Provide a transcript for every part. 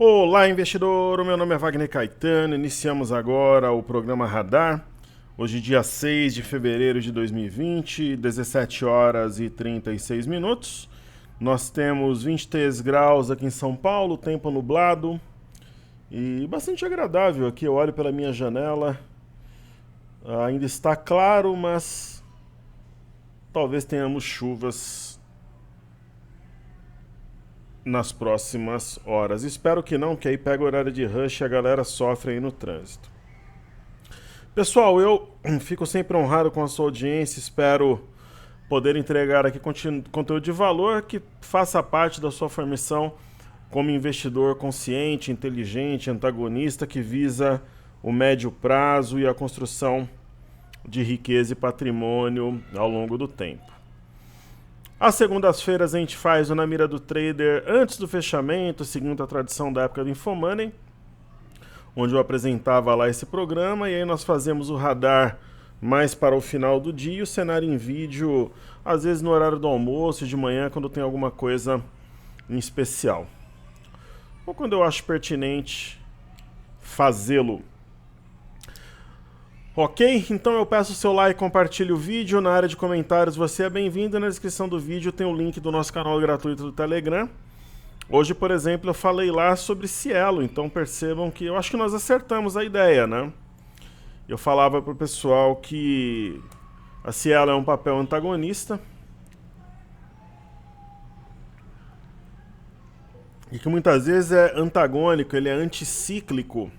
Olá, investidor! O meu nome é Wagner Caetano. Iniciamos agora o programa Radar. Hoje, dia 6 de fevereiro de 2020, 17 horas e 36 minutos. Nós temos 23 graus aqui em São Paulo, tempo nublado e bastante agradável aqui. Eu olho pela minha janela, ainda está claro, mas talvez tenhamos chuvas nas próximas horas. Espero que não, que aí pega o horário de rush e a galera sofre aí no trânsito. Pessoal, eu fico sempre honrado com a sua audiência, espero poder entregar aqui conteúdo de valor que faça parte da sua formação como investidor consciente, inteligente, antagonista, que visa o médio prazo e a construção de riqueza e patrimônio ao longo do tempo. Às segundas-feiras a gente faz o Na Mira do Trader antes do fechamento, seguindo a tradição da época do Infomoney, onde eu apresentava lá esse programa, e aí nós fazemos o radar mais para o final do dia, e o cenário em vídeo, às vezes no horário do almoço, de manhã, quando tem alguma coisa em especial. Ou quando eu acho pertinente fazê-lo. Ok? Então eu peço o seu like, compartilhe o vídeo. Na área de comentários você é bem-vindo. Na descrição do vídeo tem o link do nosso canal gratuito do Telegram. Hoje, por exemplo, eu falei lá sobre Cielo, então percebam que eu acho que nós acertamos a ideia, né? Eu falava pro pessoal que a Cielo é um papel antagonista e que muitas vezes é antagônico, ele é anticíclico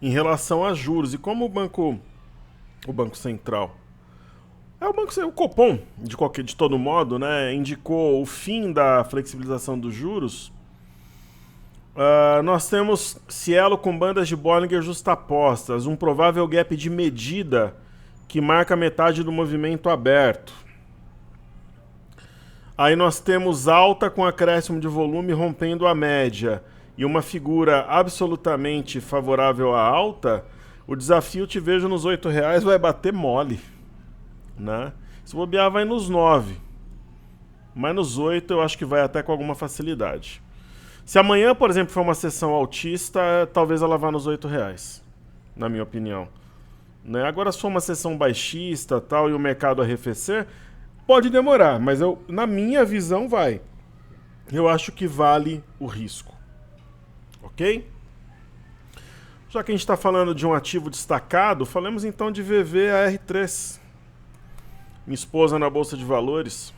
em relação a juros. E como o Banco Central, o Copom, de todo modo, né, indicou o fim da flexibilização dos juros, nós temos Cielo com bandas de Bollinger justapostas, um provável gap de medida que marca metade do movimento aberto. Aí nós temos alta com acréscimo de volume rompendo a média e uma figura absolutamente favorável à alta. O desafio, te vejo nos R$8, vai bater mole, né? Se bobear vai nos 9, mas nos 8 eu acho que vai até com alguma facilidade. Se amanhã, por exemplo, for uma sessão altista, talvez ela vá nos R$8, na minha opinião, né? Agora, se for uma sessão baixista tal, e o mercado arrefecer, pode demorar, mas na minha visão vai. Eu acho que vale o risco. Ok? Já que a gente está falando de um ativo destacado, falemos então de VVAR3. Minha esposa na Bolsa de Valores.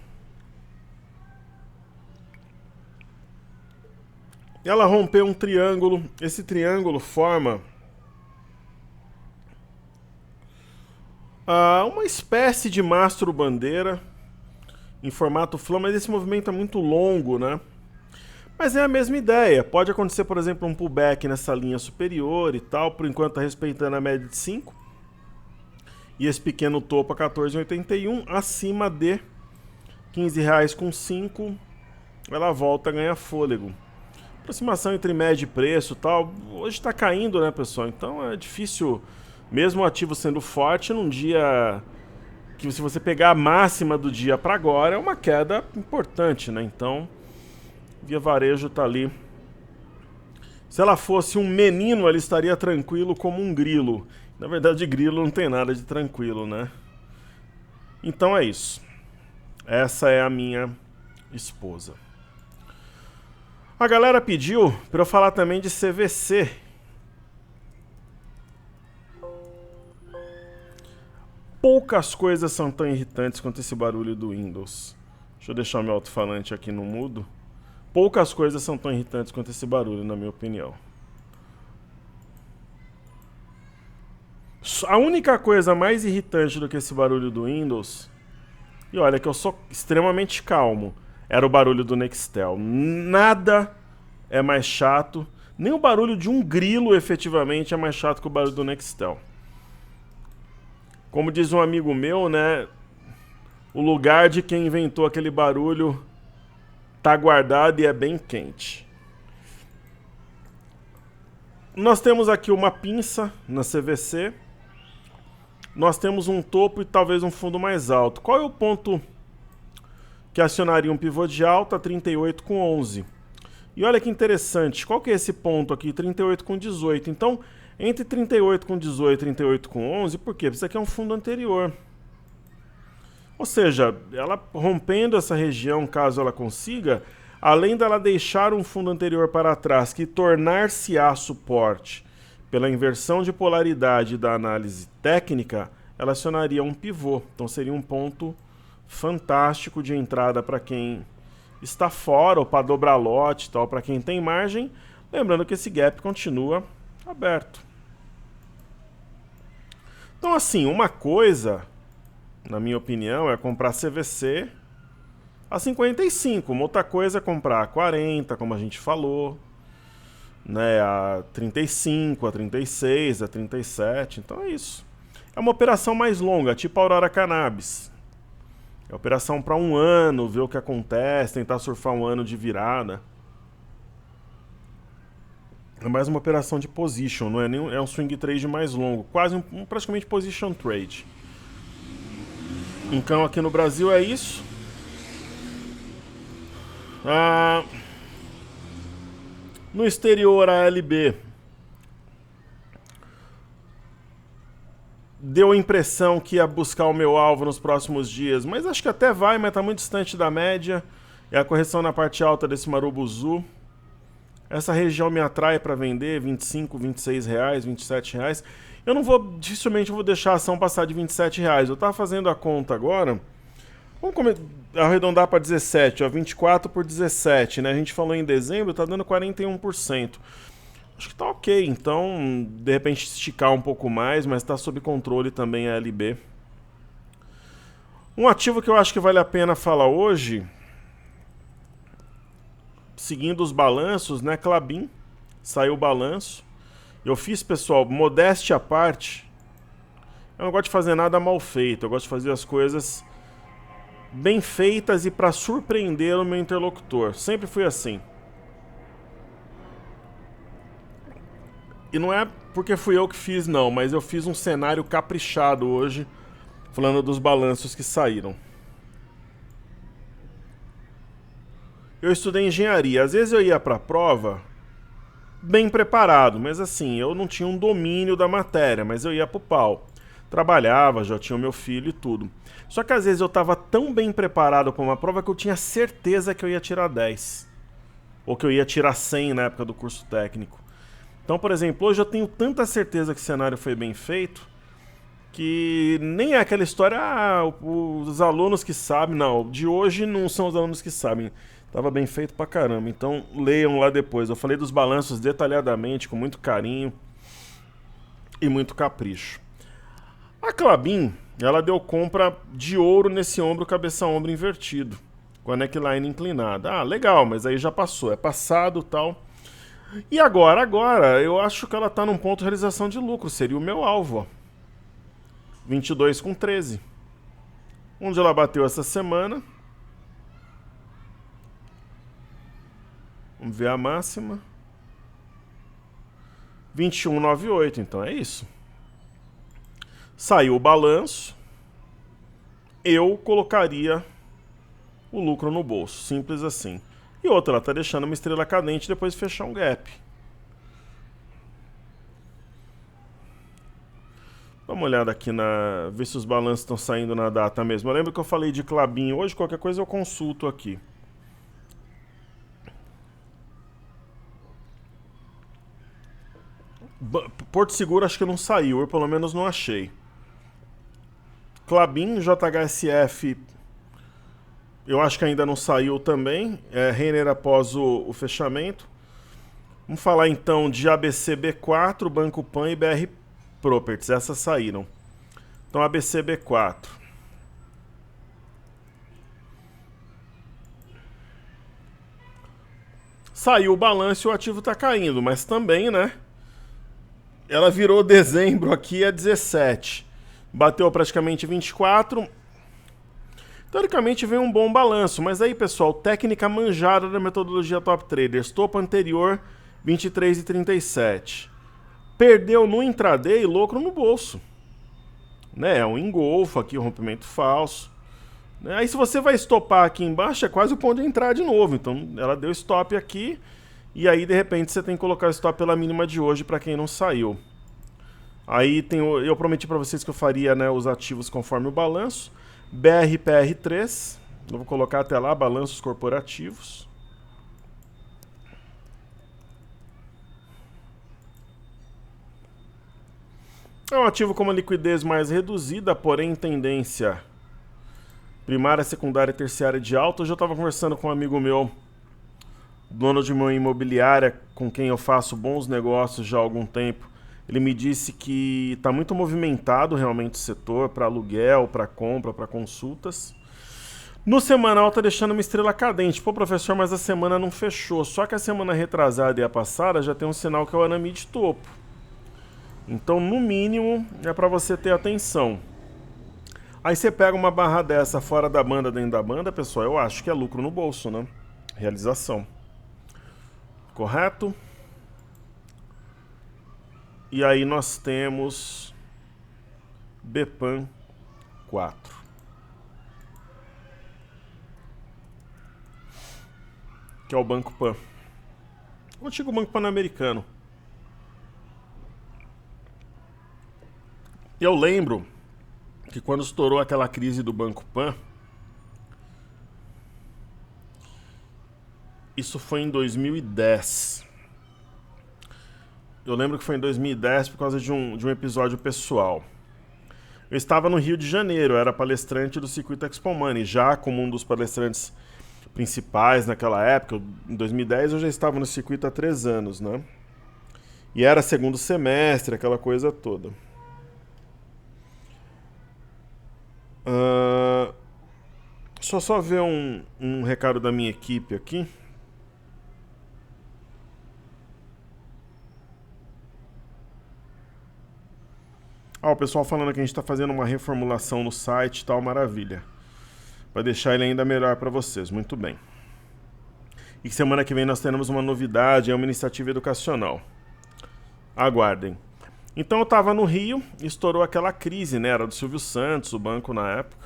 Ela rompeu um triângulo. Esse triângulo forma uma espécie de mastro-bandeira em formato flã, mas esse movimento é muito longo, né? Mas é a mesma ideia. Pode acontecer, por exemplo, um pullback nessa linha superior e tal, por enquanto está respeitando a média de 5. E esse pequeno topo a 14,81, acima de R$15,05, ela volta a ganhar fôlego. Aproximação entre média e preço e tal, hoje está caindo, né, pessoal? Então é difícil, mesmo o ativo sendo forte, num dia que, se você pegar a máxima do dia para agora, é uma queda importante, né? Então, Via Varejo tá ali. Se ela fosse um menino, ela estaria tranquilo como um grilo. Na verdade, grilo não tem nada de tranquilo, né? Então é isso. Essa é a minha esposa. A galera pediu para eu falar também de CVC. Poucas coisas são tão irritantes quanto esse barulho do Windows. Deixa eu deixar o meu alto-falante aqui no mudo. Poucas coisas são tão irritantes quanto esse barulho, na minha opinião. A única coisa mais irritante do que esse barulho do Windows, e olha que eu sou extremamente calmo, era o barulho do Nextel. Nada é mais chato, nem o barulho de um grilo efetivamente é mais chato que o barulho do Nextel. Como diz um amigo meu, né, o lugar de quem inventou aquele barulho tá guardado e é bem quente. Nós temos aqui uma pinça na CVC. Nós temos um topo e talvez um fundo mais alto. Qual é o ponto que acionaria um pivô de alta? 38,11. E olha que interessante, qual que é esse ponto aqui? 38 com 18. Então, entre 38 com 18 e 38 com 11, por quê? Porque isso aqui é um fundo anterior. Ou seja, ela rompendo essa região, caso ela consiga, além dela deixar um fundo anterior para trás, que tornar-se-á suporte pela inversão de polaridade da análise técnica, ela acionaria um pivô. Então seria um ponto fantástico de entrada para quem está fora, ou para dobrar lote, tal, para quem tem margem. Lembrando que esse gap continua aberto. Então assim, uma coisa, na minha opinião, é comprar CVC a 55. Uma outra coisa é comprar a 40, como a gente falou, né, a 35, a 36, a 37. Então é isso. É uma operação mais longa, tipo a Aurora Cannabis. É operação para um ano, ver o que acontece, tentar surfar um ano de virada. É mais uma operação de position, não é nem é um swing trade mais longo, quase praticamente position trade. Então aqui no Brasil é isso. No exterior, a LB deu a impressão que ia buscar o meu alvo nos próximos dias, mas acho que até vai, mas está muito distante da média. É a correção na parte alta desse Marubozu. Essa região me atrai para vender, 25, 26 reais, 27 reais. Eu não vou, dificilmente vou deixar a ação passar de 27 reais. Eu estava fazendo a conta agora. Vamos arredondar para 17, ó, 24 por 17, né? A gente falou em dezembro, tá dando 41%. Acho que tá ok, então, de repente esticar um pouco mais, mas tá sob controle também a LB. Um ativo que eu acho que vale a pena falar hoje, seguindo os balanços, né? Klabin, saiu o balanço. Eu fiz, pessoal, modéstia à parte, eu não gosto de fazer nada mal feito, eu gosto de fazer as coisas bem feitas e para surpreender o meu interlocutor. Sempre fui assim. E não é porque fui eu que fiz, não, mas eu fiz um cenário caprichado hoje, falando dos balanços que saíram. Eu estudei engenharia. Às vezes eu ia para a prova bem preparado, mas assim, eu não tinha um domínio da matéria, mas eu ia pro pau. Trabalhava, já tinha o meu filho e tudo. Só que às vezes eu estava tão bem preparado para uma prova que eu tinha certeza que eu ia tirar 10. Ou que eu ia tirar 100 na época do curso técnico. Então, por exemplo, hoje eu tenho tanta certeza que o cenário foi bem feito que nem é aquela história, os alunos que sabem. Não, de hoje não são os alunos que sabem. Tava bem feito pra caramba. Então, leiam lá depois. Eu falei dos balanços detalhadamente, com muito carinho e muito capricho. A Klabin, ela deu compra de ouro nesse ombro, cabeça-ombro invertido, com a neckline inclinada. Ah, legal, mas aí já passou, é passado e tal. E agora? Agora, eu acho que ela tá num ponto de realização de lucro, seria o meu alvo, ó. 22 com 13. Onde ela bateu essa semana. Vamos ver a máxima. 21,98, então é isso. Saiu o balanço, eu colocaria o lucro no bolso, simples assim. E outra, ela está deixando uma estrela cadente depois de fechar um gap. Dá uma olhada aqui, ver se os balanços estão saindo na data mesmo. Eu lembro que eu falei de Klabin hoje, qualquer coisa eu consulto aqui. Porto Seguro acho que não saiu, eu pelo menos não achei. Klabin, JHSF, eu acho que ainda não saiu também. Renner após o fechamento. Vamos falar então de ABCB4, Banco Pan e BR Properties. Essas saíram. Então ABCB4. Saiu o balanço e o ativo está caindo, mas também, né? Ela virou dezembro aqui a 17. Bateu praticamente 24. Teoricamente veio um bom balanço, mas aí, pessoal, técnica manjada da metodologia Top Traders. Topo anterior, 23,37. Perdeu no intraday, lucro no bolso. Né? É um engolfo aqui, um rompimento falso. Aí se você vai estopar aqui embaixo, é quase o ponto de entrar de novo. Então ela deu stop aqui E aí, de repente, você tem que colocar o stop pela mínima de hoje para quem não saiu. Aí eu prometi para vocês que eu faria, né, os ativos conforme o balanço. BRPR3, eu vou colocar até lá, balanços corporativos. É um ativo com uma liquidez mais reduzida, porém em tendência primária, secundária e terciária de alta. Hoje eu estava conversando com um amigo meu, dono de uma imobiliária, com quem eu faço bons negócios já há algum tempo. Ele me disse que está muito movimentado realmente o setor para aluguel, para compra, para consultas. No semanal está deixando uma estrela cadente. Pô, professor, mas a semana não fechou. Só que a semana retrasada e a passada já tem um sinal que é o Anamid topo. Então, no mínimo, é para você ter atenção. Aí você pega uma barra dessa fora da banda, dentro da banda, pessoal, eu acho que é lucro no bolso, né? Realização. Correto? E aí nós temos BPAN 4. Que é o Banco Pan. O antigo Banco Pan-Americano. Eu lembro que quando estourou aquela crise do Banco Pan, isso foi em 2010. Eu lembro que foi em 2010 por causa de um episódio pessoal. Eu estava no Rio de Janeiro, eu era palestrante do Circuito Expo Money, já como um dos palestrantes principais naquela época. Em 2010 eu já estava no circuito há 3 anos, né? E era segundo semestre, aquela coisa toda. Só ver um recado da minha equipe aqui. O pessoal falando que a gente está fazendo uma reformulação no site e tal, maravilha. Vai deixar ele ainda melhor para vocês, muito bem. E semana que vem nós teremos uma novidade, é uma iniciativa educacional. Aguardem. Então eu estava no Rio, estourou aquela crise, né? Era do Silvio Santos, o banco na época.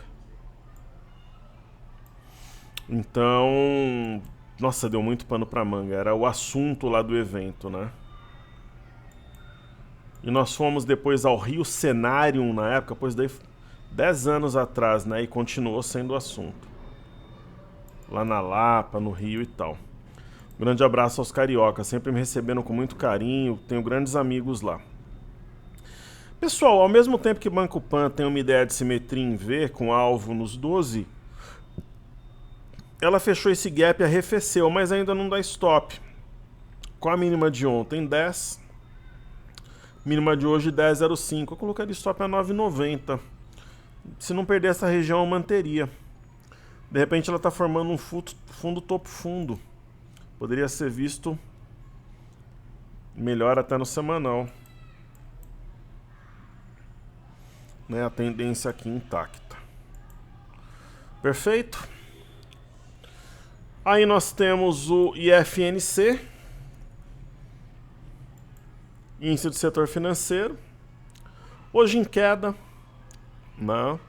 Então, nossa, deu muito pano pra manga. Era o assunto lá do evento, né? E nós fomos depois ao Rio Cenarium na época, pois daí 10 anos atrás, né? E continuou sendo o assunto. Lá na Lapa, no Rio e tal. Grande abraço aos cariocas, sempre me recebendo com muito carinho, tenho grandes amigos lá. Pessoal, ao mesmo tempo que Banco Pan tem uma ideia de simetria em V, com alvo nos 12, ela fechou esse gap e arrefeceu, mas ainda não dá stop. Com a mínima de ontem, 10. Mínima de hoje, 10,05. Eu colocaria stop a 9,90. Se não perder essa região, eu manteria. De repente ela está formando um fundo topo-fundo. Poderia ser visto melhor até no semanal. Né, a tendência aqui intacta. Perfeito? Aí nós temos o IFNC, Índice do Setor Financeiro, hoje em queda, né?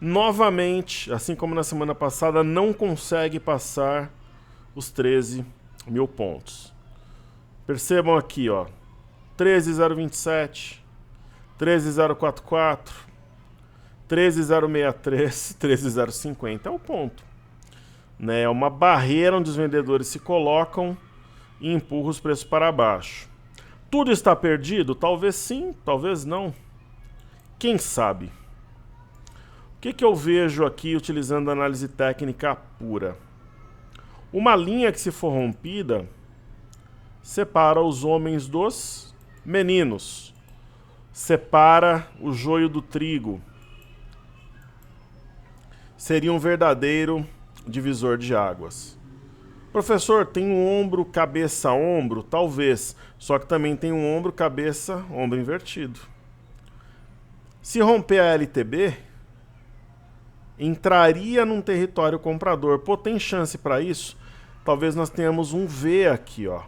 Novamente, assim como na semana passada, não consegue passar os 13 mil pontos. Percebam aqui, ó, 13.027, 13.044, 13.063, 13.050 é o ponto. Né? É uma barreira onde os vendedores se colocam e empurram os preços para baixo. Tudo está perdido? Talvez sim, talvez não. Quem sabe? O que eu vejo aqui utilizando a análise técnica pura? Uma linha que, se for rompida, separa os homens dos meninos. Separa o joio do trigo. Seria um verdadeiro divisor de águas. Professor, tem um ombro, cabeça, ombro? Talvez. Só que também tem um ombro, cabeça, ombro invertido. Se romper a LTB, entraria num território comprador. Pô, tem chance para isso? Talvez nós tenhamos um V aqui, ó.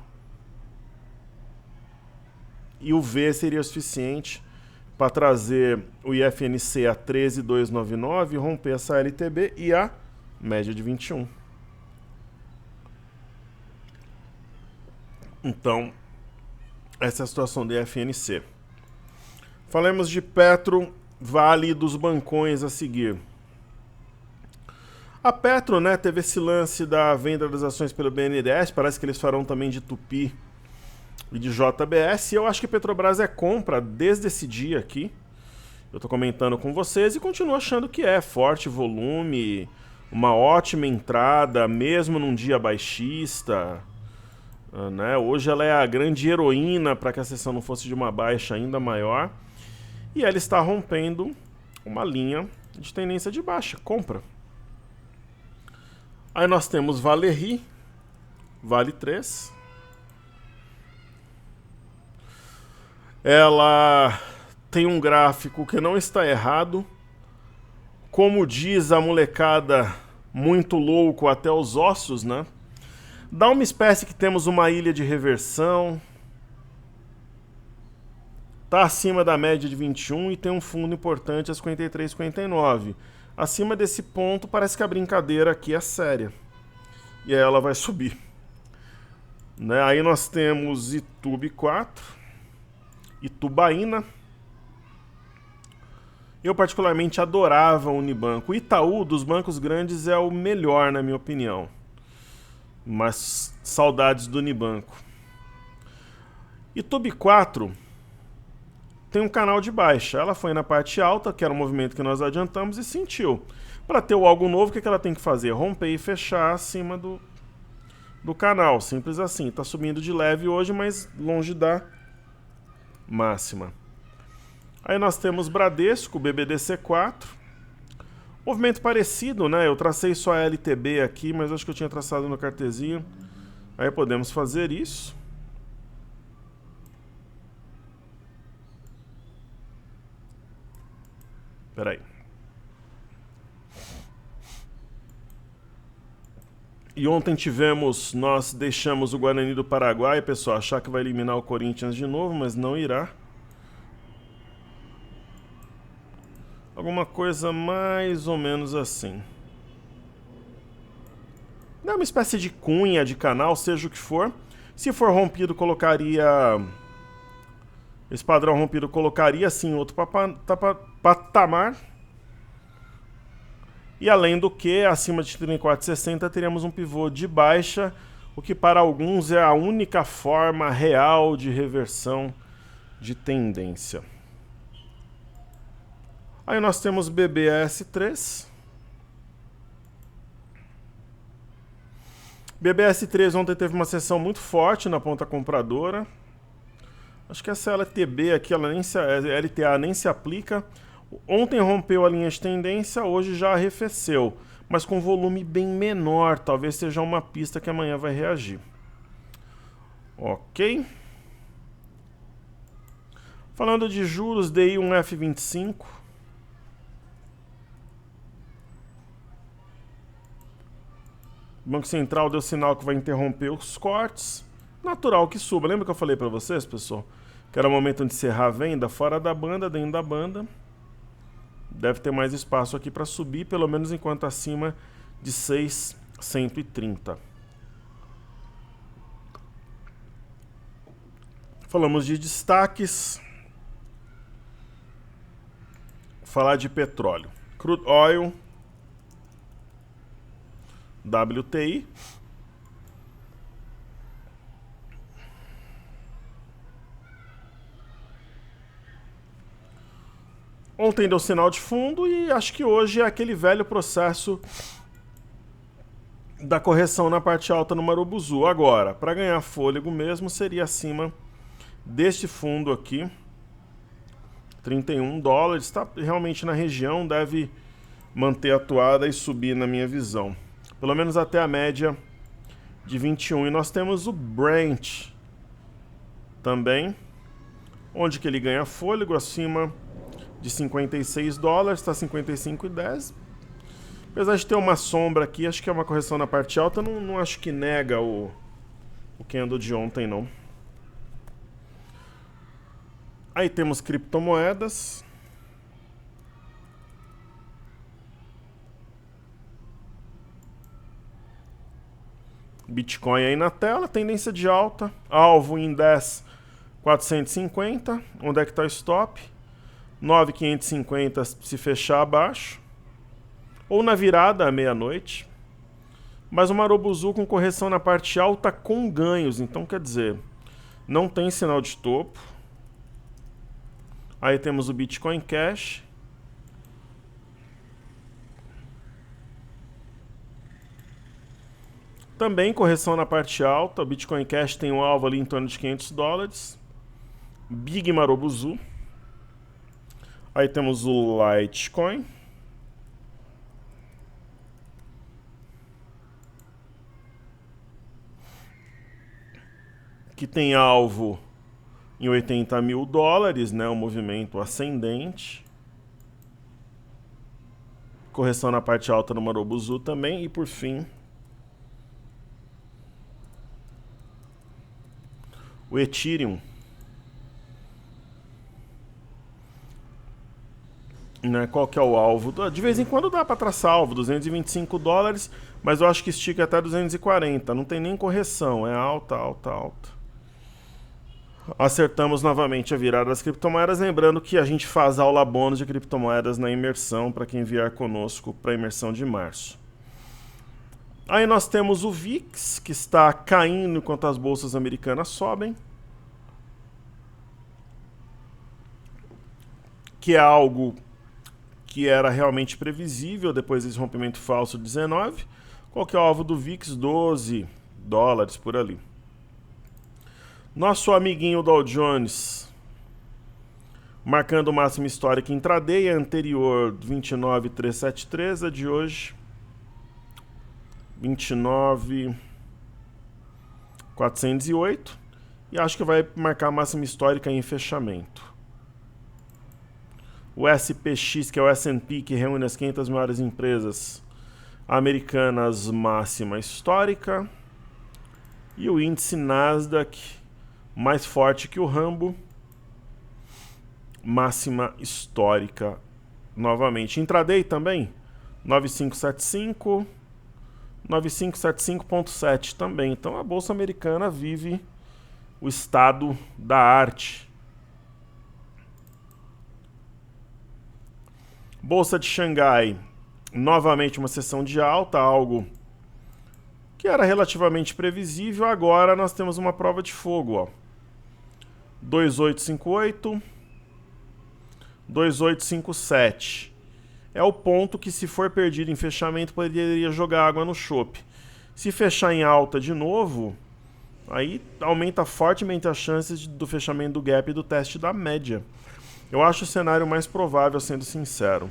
E o V seria o suficiente para trazer o IFNC a 13.299 e romper essa LTB e a média de 21. Então, essa é a situação do FNC. Falemos de Petro, Vale dos Bancões a seguir. A Petro, né, teve esse lance da venda das ações pelo BNDES, parece que eles farão também de Tupi e de JBS, e eu acho que Petrobras é compra desde esse dia aqui. Eu tô comentando com vocês e continuo achando que é forte volume, uma ótima entrada, mesmo num dia baixista. Né? Hoje ela é a grande heroína para que a sessão não fosse de uma baixa ainda maior. E ela está rompendo uma linha de tendência de baixa, compra. Aí nós temos Valery, Vale 3. Ela tem um gráfico que não está errado. Como diz a molecada, muito louco até os ossos, né? Dá uma espécie que temos uma ilha de reversão. Está acima da média de 21 e tem um fundo importante a 53,59. Acima desse ponto, parece que a brincadeira aqui é séria. E aí ela vai subir. Né? Aí nós temos Itube 4, Itubaína. Eu particularmente adorava o Unibanco. O Itaú, dos bancos grandes, é o melhor, na minha opinião. Mas saudades do Unibanco. Itube 4 tem um canal de baixa. Ela foi na parte alta, que era o movimento que nós adiantamos, e sentiu. Para ter o algo novo, o que ela tem que fazer? Romper e fechar acima do canal. Simples assim. Está subindo de leve hoje, mas longe da máxima. Aí nós temos Bradesco, BBDC4. Movimento parecido, né? Eu tracei só a LTB aqui, mas acho que eu tinha traçado no cartezinho. Aí podemos fazer isso. Espera aí. E ontem nós deixamos o Guarani do Paraguai, pessoal, achar que vai eliminar o Corinthians de novo, mas não irá. Alguma coisa mais ou menos assim. É uma espécie de cunha de canal, seja o que for. Se for rompido, colocaria... Esse padrão rompido colocaria, sim, outro patamar. E além do que, acima de 34,60 teríamos um pivô de baixa, o que para alguns é a única forma real de reversão de tendência. Aí nós temos BBS3. BBS3 ontem teve uma sessão muito forte na ponta compradora. Acho que essa LTB aqui, LTA nem se aplica. Ontem rompeu a linha de tendência, hoje já arrefeceu, mas com volume bem menor. Talvez seja uma pista que amanhã vai reagir. Ok. Falando de juros, DI 1F25. O Banco Central deu sinal que vai interromper os cortes. Natural que suba. Lembra que eu falei para vocês, pessoal? Que era o momento de encerrar a venda fora da banda, dentro da banda. Deve ter mais espaço aqui para subir, pelo menos enquanto acima de 6,130. Falamos de destaques. Falar de petróleo. Crude Oil. WTI. Ontem deu sinal de fundo e acho que hoje é aquele velho processo da correção na parte alta no Marubuzu. Agora, para ganhar fôlego mesmo, seria acima deste fundo aqui. 31 dólares. Está realmente na região, deve manter a toada e subir na minha visão. Pelo menos até a média de 21. E nós temos o Brent também, onde que ele ganha fôlego acima de 56 dólares, está 55,10. Apesar de ter uma sombra aqui, acho que é uma correção na parte alta, não acho que nega o candle de ontem, não. Aí temos criptomoedas. Bitcoin aí na tela, tendência de alta, alvo em 10.450, onde é que está o stop? 9.550 se fechar abaixo, ou na virada à meia-noite. Mas o Marobuzu com correção na parte alta com ganhos, então quer dizer, não tem sinal de topo. Aí temos o Bitcoin Cash. Também correção na parte alta, o Bitcoin Cash tem um alvo ali em torno de $500. Big Marobuzu. Aí temos o Litecoin. Que tem alvo em $80 mil, né? Um movimento ascendente. Correção na parte alta no Marobuzu também. E por fim, o Ethereum. Né? Qual que é o alvo? De vez em quando dá para traçar alvo, $225, mas eu acho que estica até 240. Não tem nem correção, é alta, alta, alta. Acertamos novamente a virada das criptomoedas, lembrando que a gente faz aula bônus de criptomoedas na imersão para quem vier conosco para a imersão de março. Aí nós temos o VIX, que está caindo enquanto as bolsas americanas sobem, que é algo que era realmente previsível depois desse rompimento falso de 19. Qual que é o alvo do VIX? $12 por ali. Nosso amiguinho Dow Jones marcando o máximo histórico intraday, a anterior 29.373, a de hoje 29.408, e acho que vai marcar a máxima histórica em fechamento. O SPX, que é o S&P, que reúne as 500 maiores empresas americanas, máxima histórica. E o índice Nasdaq, mais forte que o Rambo, máxima histórica novamente. Intraday também, 9575, 9575.7 também. Então a bolsa americana vive o estado da arte. Bolsa de Xangai, novamente uma sessão de alta, algo que era relativamente previsível. Agora nós temos uma prova de fogo, ó. 2858, 2857. É o ponto que, se for perdido em fechamento, poderia jogar água no chope. Se fechar em alta de novo, aí aumenta fortemente as chances do fechamento do gap e do teste da média. Eu acho o cenário mais provável, sendo sincero.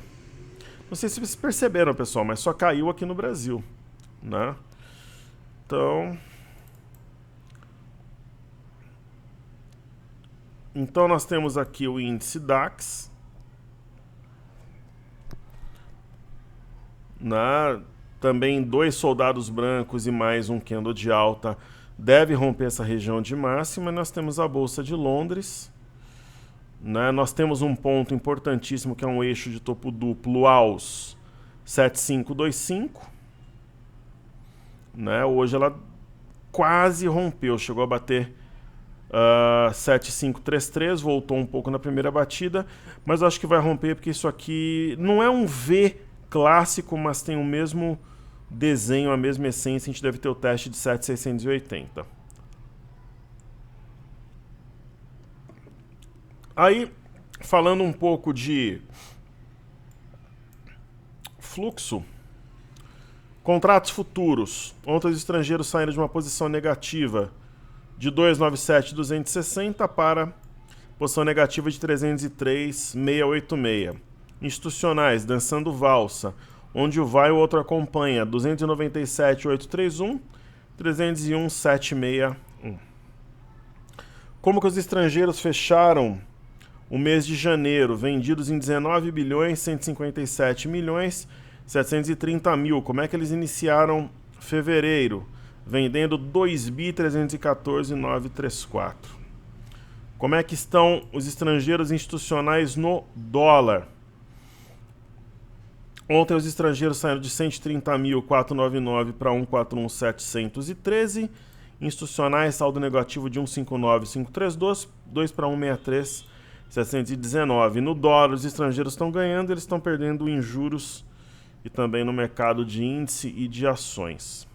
Não sei se vocês perceberam, pessoal, mas só caiu aqui no Brasil, né? Então nós temos aqui o índice DAX, né? Também 2 soldados brancos e mais um candle de alta deve romper essa região de máxima. Nós temos a Bolsa de Londres, né? Nós temos um ponto importantíssimo que é um eixo de topo duplo aos 7525, né? Hoje ela quase rompeu, chegou a bater 7533, voltou um pouco na primeira batida, mas eu acho que vai romper porque isso aqui não é um V clássico, mas tem o mesmo desenho, a mesma essência. A gente deve ter o teste de 7680. Aí, falando um pouco de fluxo, contratos futuros. Ontem os estrangeiros saíram de uma posição negativa de 297,260 para posição negativa de 303,686. Institucionais, dançando valsa, onde o vai e o outro acompanha, 297,831, 301,761. Como que os estrangeiros fecharam o mês de janeiro? Vendidos em 19 bilhões, 157 milhões, 730 mil. Como é que eles iniciaram fevereiro? Vendendo 2.314.934. Como é que estão os estrangeiros institucionais no dólar? Ontem os estrangeiros saíram de 130.499 para 141.713. Institucionais, saldo negativo de 159.532, 2 para 163.719. No dólar, os estrangeiros estão ganhando, eles estão perdendo em juros e também no mercado de índice e de ações.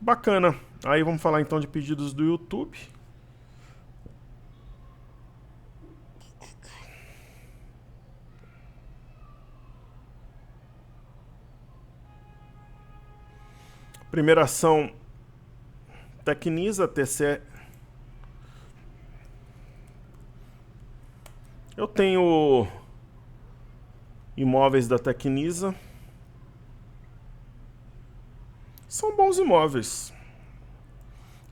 Bacana. Aí vamos falar então de pedidos do YouTube. Primeira ação, Tecnisa, TC. Eu tenho imóveis da Tecnisa. São bons imóveis.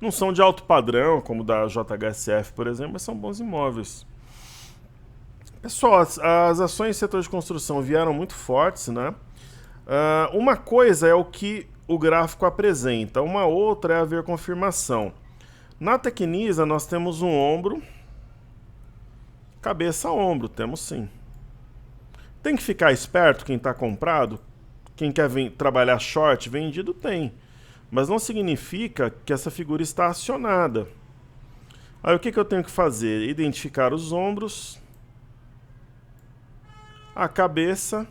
Não são de alto padrão, como da JHSF, por exemplo, mas são bons imóveis. Pessoal, as ações do setor de construção vieram muito fortes, né? Uma coisa é o que o gráfico apresenta, uma outra é haver confirmação. Na Tecnisa nós temos um ombro, cabeça a ombro, temos sim. Tem que ficar esperto quem está comprado, quem quer trabalhar short, vendido tem. Mas não significa que essa figura está acionada. Aí o que eu tenho que fazer? Identificar os ombros, a cabeça,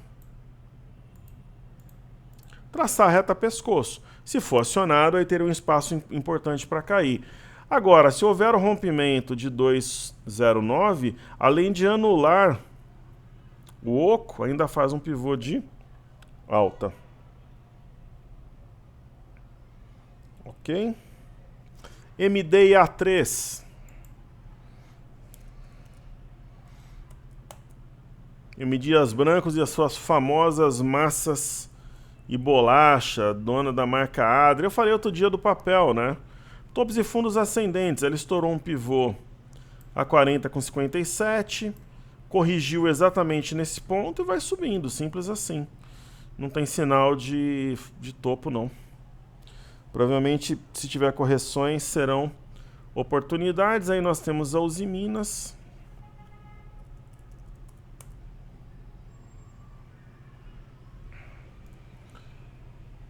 traçar a reta pescoço. Se for acionado, aí teria um espaço importante para cair. Agora, se houver o rompimento de 209, além de anular o oco, ainda faz um pivô de alta. Ok? MD e A3. M. Dias Brancos e as suas famosas massas e bolacha, dona da marca Adria. Eu falei outro dia do papel, né? Topos e fundos ascendentes. Ela estourou um pivô a 40,57, corrigiu exatamente nesse ponto e vai subindo, simples assim. Não tem sinal de topo, não. Provavelmente, se tiver correções, serão oportunidades. Aí nós temos a Usiminas.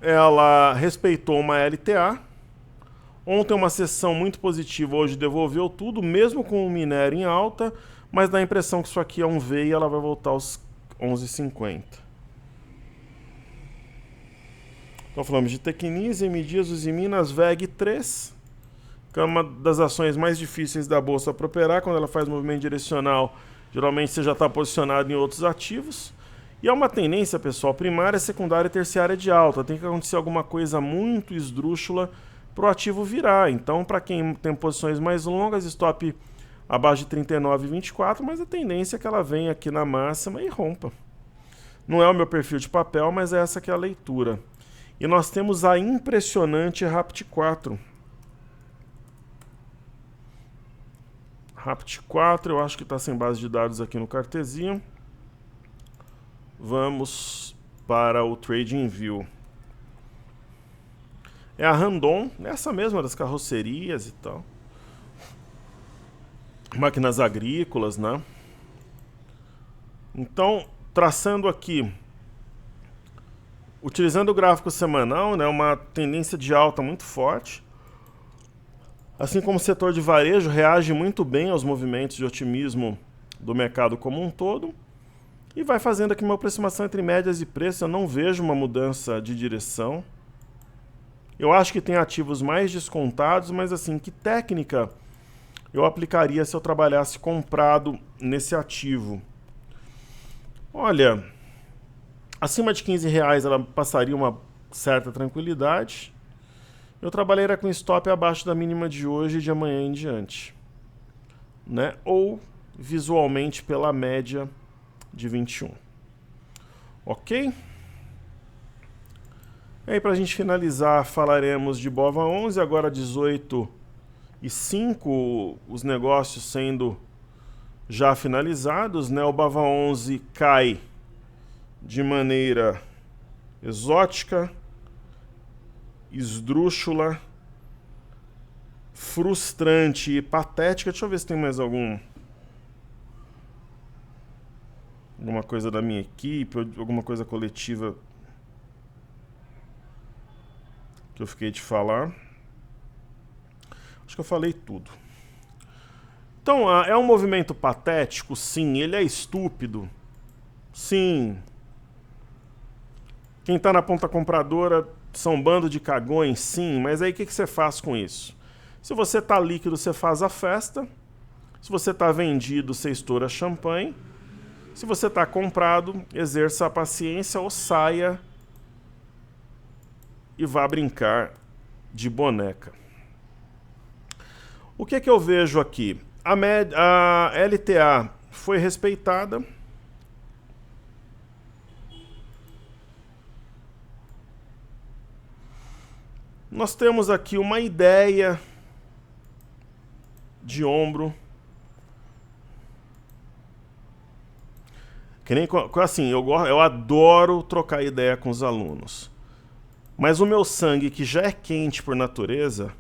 Ela respeitou uma LTA. Ontem uma sessão muito positiva, hoje devolveu tudo, mesmo com o minério em alta, mas dá a impressão que isso aqui é um V e ela vai voltar aos 11,50. Então falamos de Tecnisa, M. Dias, Usiminas, VEG 3, que é uma das ações mais difíceis da bolsa para operar. Quando ela faz movimento direcional, geralmente você já está posicionado em outros ativos. E é uma tendência, pessoal, primária, secundária e terciária de alta. Tem que acontecer alguma coisa muito esdrúxula para o ativo virar. Então, para quem tem posições mais longas, stop abaixo de 39,24, mas a tendência é que ela venha aqui na máxima e rompa. Não é o meu perfil de papel, mas é essa que é a leitura. E nós temos a impressionante RAPT 4. RAPT 4, eu acho que está sem base de dados aqui no Cartezinho. Vamos para o TradingView. É a Randon, essa mesma das carrocerias e tal. Máquinas agrícolas, né? Então, traçando aqui, utilizando o gráfico semanal, né, uma tendência de alta muito forte. Assim como o setor de varejo reage muito bem aos movimentos de otimismo do mercado como um todo. E vai fazendo aqui uma aproximação entre médias e preços. Eu não vejo uma mudança de direção. Eu acho que tem ativos mais descontados, mas assim, que técnica eu aplicaria se eu trabalhasse comprado nesse ativo? Olha, acima de R$15 ela passaria uma certa tranquilidade. Eu trabalharia com stop abaixo da mínima de hoje e de amanhã em diante, né? Ou visualmente pela média de 21. Ok? E aí, para a gente finalizar, falaremos de BOVA11, agora 18,05, os negócios sendo já finalizados, né? O BOVA11 cai de maneira exótica, esdrúxula, frustrante e patética. Deixa eu ver se tem mais algum alguma coisa da minha equipe, ou alguma coisa coletiva que eu fiquei de falar. Acho que eu falei tudo. Então, é um movimento patético? Sim. Ele é estúpido? Sim. Quem está na ponta compradora são um bando de cagões? Sim. Mas aí o que você faz com isso? Se você está líquido, você faz a festa. Se você está vendido, você estoura champanhe. Se você está comprado, exerça a paciência ou saia e vá brincar de boneca. O que eu vejo aqui? A LTA foi respeitada. Nós temos aqui uma ideia de ombro. Que nem assim, eu adoro trocar ideia com os alunos. Mas o meu sangue, que já é quente por natureza,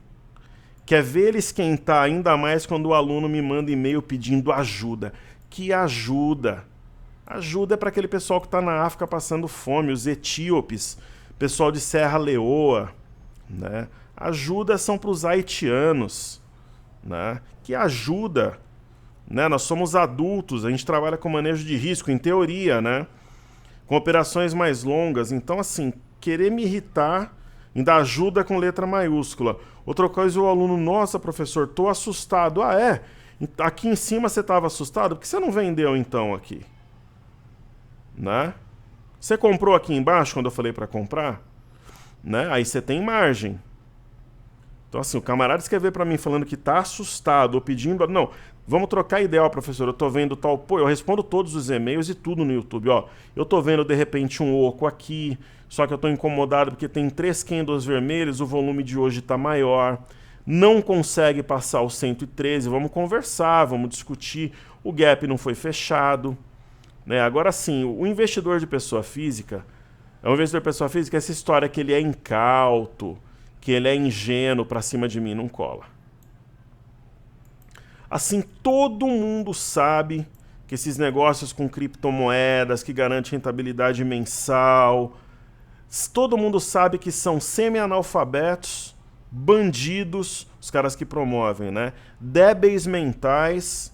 quer ver ele esquentar ainda mais quando o aluno me manda e-mail pedindo ajuda. Que ajuda? Ajuda é para aquele pessoal que está na África passando fome, os etíopes, pessoal de Serra Leoa, né? Ajuda são para os haitianos, né? Que ajuda, né? Nós somos adultos, a gente trabalha com manejo de risco, em teoria, né? Com operações mais longas. Então, assim, querer me irritar ainda ajuda com letra maiúscula. Outra coisa, o aluno, nossa, professor, tô assustado. Ah, é? Aqui em cima você estava assustado? Por que você não vendeu então aqui? Né? Você comprou aqui embaixo quando eu falei para comprar? Né? Aí você tem margem. Então, assim, o camarada escrever para mim falando que tá assustado ou pedindo... Não, vamos trocar ideia, ó, professor, eu tô vendo tal... Pô, eu respondo todos os e-mails e tudo no YouTube, ó. Eu tô vendo, de repente, um oco aqui, só que eu tô incomodado porque tem 3 candles vermelhos, o volume de hoje tá maior. Não consegue passar os 113, vamos conversar, vamos discutir. O gap não foi fechado. Né? Agora sim, o investidor de pessoa física... O investidor de pessoa física, essa história que ele é incauto, que ele é ingênuo, pra cima de mim não cola. Assim, todo mundo sabe que esses negócios com criptomoedas, que garante rentabilidade mensal, todo mundo sabe que são semi-analfabetos, bandidos, os caras que promovem, né? Débeis mentais,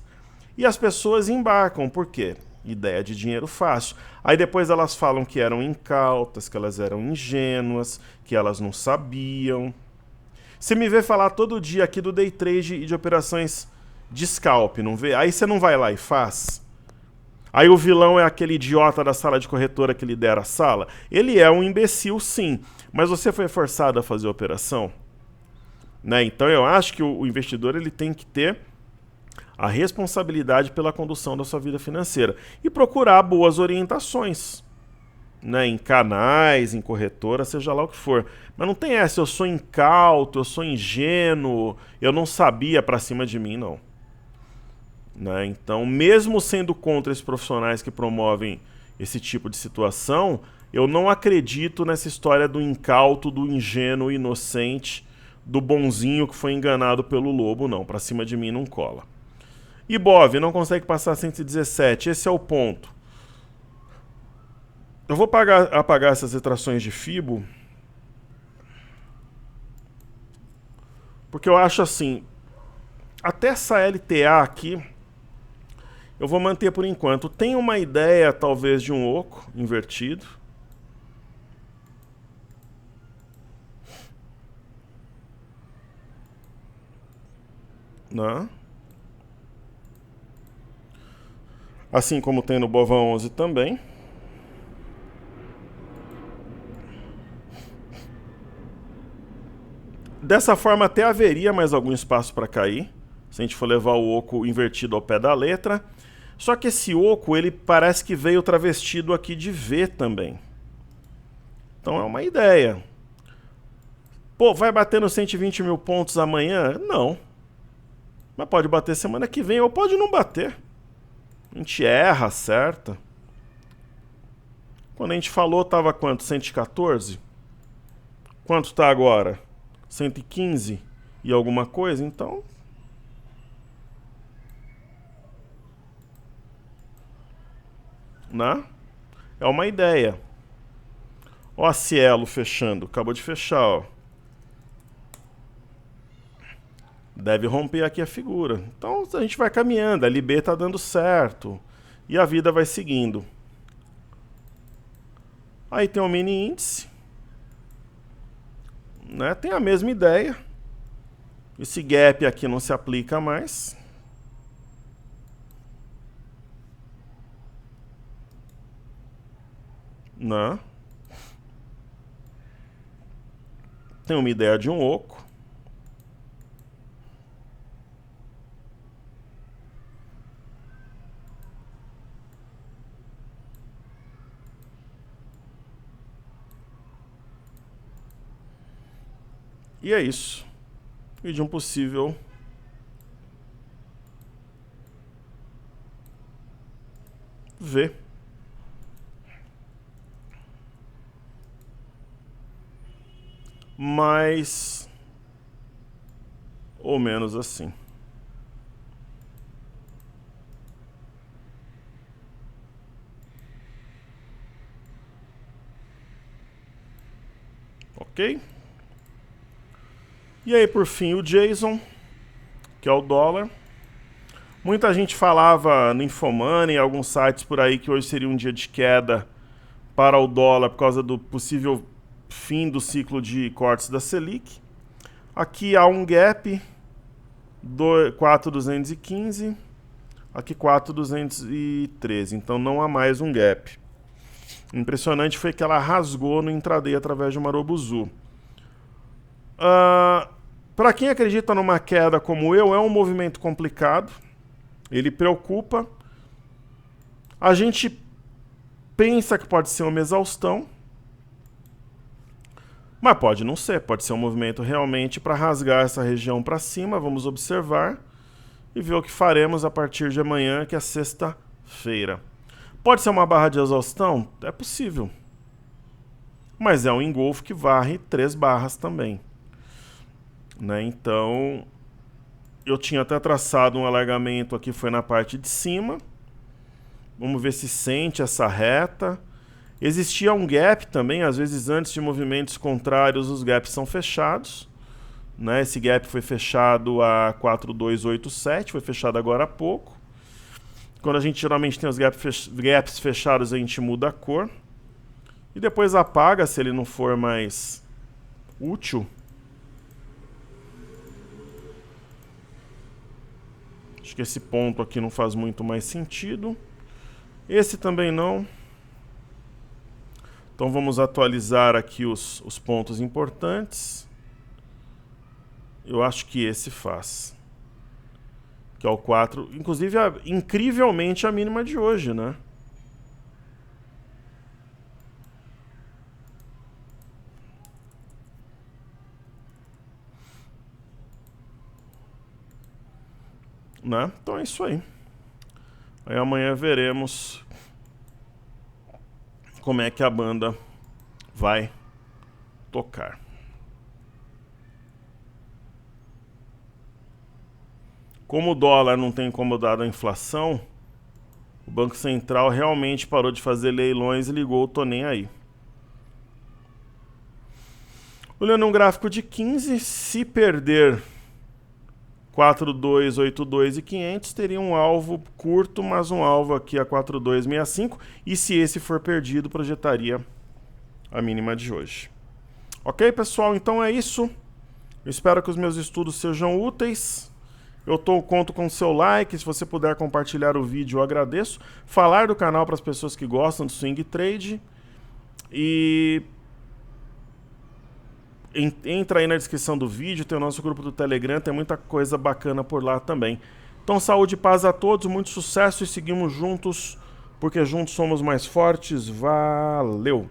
e as pessoas embarcam. Por quê? Ideia de dinheiro fácil. Aí depois elas falam que eram incautas, que elas eram ingênuas, que elas não sabiam. Você me vê falar todo dia aqui do day trade e de operações de scalp, não vê? Aí você não vai lá e faz. Aí o vilão é aquele idiota da sala de corretora que lidera a sala. Ele é um imbecil, sim, mas você foi forçado a fazer a operação? Né? Então eu acho que o investidor ele tem que ter a responsabilidade pela condução da sua vida financeira e procurar boas orientações, né, em canais, em corretora, seja lá o que for. Mas não tem essa, eu sou incauto, eu sou ingênuo, eu não sabia, pra cima de mim, não. Né? Então, mesmo sendo contra esses profissionais que promovem esse tipo de situação, eu não acredito nessa história do incauto, do ingênuo, inocente, do bonzinho que foi enganado pelo lobo, não. Pra cima de mim não cola. Ibov não consegue passar 117, esse é o ponto. Eu vou apagar essas retrações de FIBO, porque eu acho assim, até essa LTA aqui, eu vou manter por enquanto. Tem uma ideia, talvez, de um oco invertido. Né? Assim como tem no Bova 11 também. Dessa forma até haveria mais algum espaço para cair, se a gente for levar o oco invertido ao pé da letra. Só que esse oco, ele parece que veio travestido aqui de V também. Então é uma ideia. Pô, vai bater nos 120 mil pontos amanhã? Não. Mas pode bater semana que vem ou pode não bater. A gente erra, acerta. Quando a gente falou, tava quanto? 114? Quanto tá agora? 115 e alguma coisa? Então... né? É uma ideia. Ó a Cielo fechando, acabou de fechar, ó. Deve romper aqui a figura. Então a gente vai caminhando, a LB tá dando certo. E a vida vai seguindo. Aí tem o mini índice. Né? Tem a mesma ideia. Esse gap aqui não se aplica mais. Né? Tem uma ideia de um oco. E é isso. E de um possível V. Mais ou menos assim. Ok? E aí, por fim, o Jason, que é o dólar. Muita gente falava no Infomoney, em alguns sites por aí, que hoje seria um dia de queda para o dólar por causa do possível fim do ciclo de cortes da Selic. Aqui há um gap, 4.215, aqui 4.213, então não há mais um gap. Impressionante foi que ela rasgou no intraday através de uma Marubozu. Para quem acredita numa queda como eu, é um movimento complicado. Ele preocupa. A gente pensa que pode ser uma exaustão, mas pode não ser. Pode ser um movimento realmente para rasgar essa região para cima. Vamos observar e ver o que faremos a partir de amanhã, que é sexta-feira. Pode ser uma barra de exaustão? É possível. Mas é um engolfo que varre 3 barras também. Né? Então, eu tinha até traçado um alargamento aqui, foi na parte de cima. Vamos ver se sente essa reta. Existia um gap também, às vezes antes de movimentos contrários os gaps são fechados. Né? Esse gap foi fechado a 4.287, foi fechado agora há pouco. Quando a gente geralmente tem os gaps fechados, a gente muda a cor. E depois apaga se ele não for mais útil. Acho que esse ponto aqui não faz muito mais sentido. Esse também não. Então vamos atualizar aqui os pontos importantes. Eu acho que esse faz. Que é o 4. Inclusive, incrivelmente, a mínima de hoje, né? Né? Então é isso aí. Aí amanhã veremos como é que a banda vai tocar. Como o dólar não tem incomodado a inflação, o Banco Central realmente parou de fazer leilões e ligou o tô nem aí. Olhando um gráfico de 15, se perder 4.282 e 500, teria um alvo curto, mas um alvo aqui a 4.265, e se esse for perdido, projetaria a mínima de hoje. Ok, pessoal? Então é isso. Eu espero que os meus estudos sejam úteis. Conto com o seu like, se você puder compartilhar o vídeo, eu agradeço. Falar do canal para as pessoas que gostam do swing trade. E entra aí na descrição do vídeo, tem o nosso grupo do Telegram, tem muita coisa bacana por lá também. Então saúde e paz a todos, muito sucesso e seguimos juntos, porque juntos somos mais fortes. Valeu!